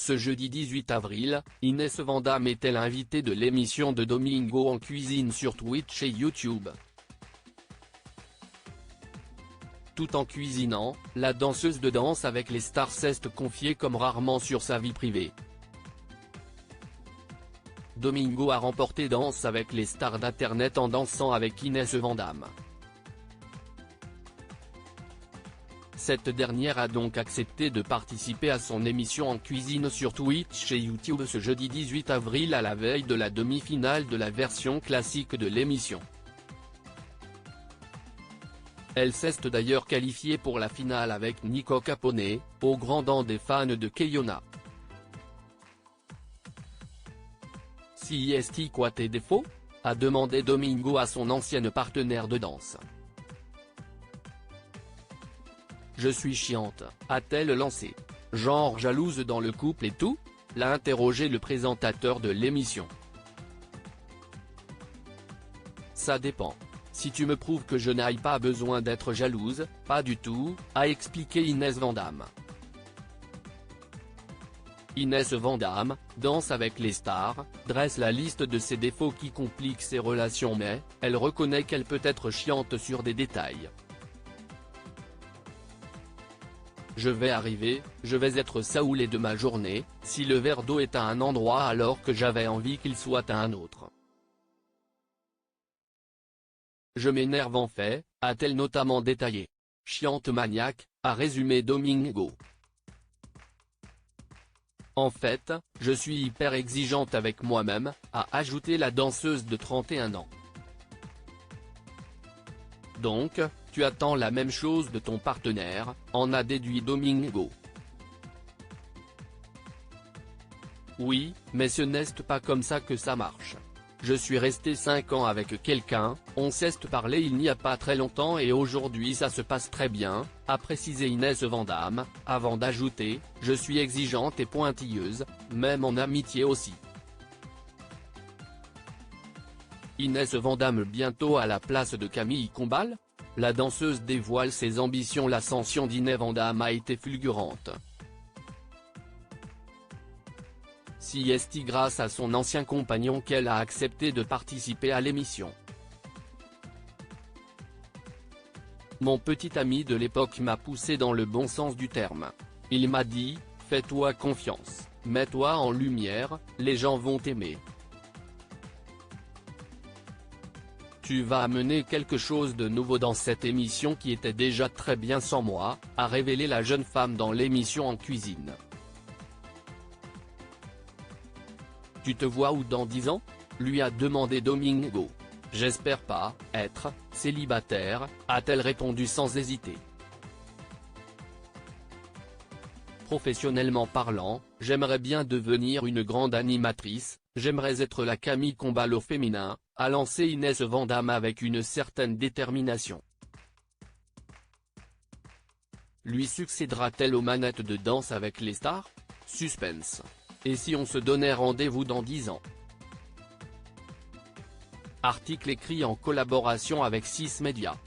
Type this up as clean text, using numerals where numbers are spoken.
Ce jeudi 18 avril, Inès Van Damme était l'invitée de l'émission de Domingo en cuisine sur Twitch et YouTube. Tout en cuisinant, la danseuse de Danse avec les stars s'est confiée comme rarement sur sa vie privée. Domingo a remporté Danse avec les stars d'internet en dansant avec Inès Van Damme. Cette dernière a donc accepté de participer à son émission en cuisine sur Twitch et YouTube ce jeudi 18 avril à la veille de la demi-finale de la version classique de l'émission. Elle s'est d'ailleurs qualifiée pour la finale avec Nico Capone, au grand dam des fans de Keyona. Si est-ce quoi tes défauts? A demandé Domingo à son ancienne partenaire de danse. Je suis chiante, a-t-elle lancé. Genre jalouse dans le couple et tout? L'a interrogé le présentateur de l'émission. Ça dépend. Si tu me prouves que je n'aille pas besoin d'être jalouse, pas du tout, a expliqué Inès Van Damme. Inès Van Damme, Danse avec les stars, dresse la liste de ses défauts qui compliquent ses relations mais, elle reconnaît qu'elle peut être chiante sur des détails. Je vais arriver, je vais être saoulée de ma journée, si le verre d'eau est à un endroit alors que j'avais envie qu'il soit à un autre. Je m'énerve en fait, a-t-elle notamment détaillé. Chiante maniaque, a résumé Domingo. En fait, je suis hyper exigeante avec moi-même, a ajouté la danseuse de 31 ans. Donc, tu attends la même chose de ton partenaire, en a déduit Domingo. Oui, mais ce n'est pas comme ça que ça marche. Je suis resté 5 ans avec quelqu'un, on s'est parlé il n'y a pas très longtemps et aujourd'hui ça se passe très bien, a précisé Inès Van Damme, avant d'ajouter, je suis exigeante et pointilleuse, même en amitié aussi. Inès Van Damme bientôt à la place de Camille Combal? La danseuse dévoile ses ambitions. L'ascension d'Inès Van Damme a été fulgurante. Si est grâce à son ancien compagnon qu'elle a accepté de participer à l'émission. Mon petit ami de l'époque m'a poussé dans le bon sens du terme. Il m'a dit, fais-toi confiance, mets-toi en lumière, les gens vont t'aimer. Tu vas amener quelque chose de nouveau dans cette émission qui était déjà très bien sans moi, a révélé la jeune femme dans l'émission en cuisine. Tu te vois où dans 10 ans? Lui a demandé Domingo. J'espère pas être célibataire, a-t-elle répondu sans hésiter. Professionnellement parlant, j'aimerais bien devenir une grande animatrice, j'aimerais être la Camille Combal au féminin, a lancé Inès Van Damme avec une certaine détermination. Lui succédera-t-elle aux manettes de Danse avec les stars? Suspense. Et si on se donnait rendez-vous dans 10 ans? Article écrit en collaboration avec 6 Médias.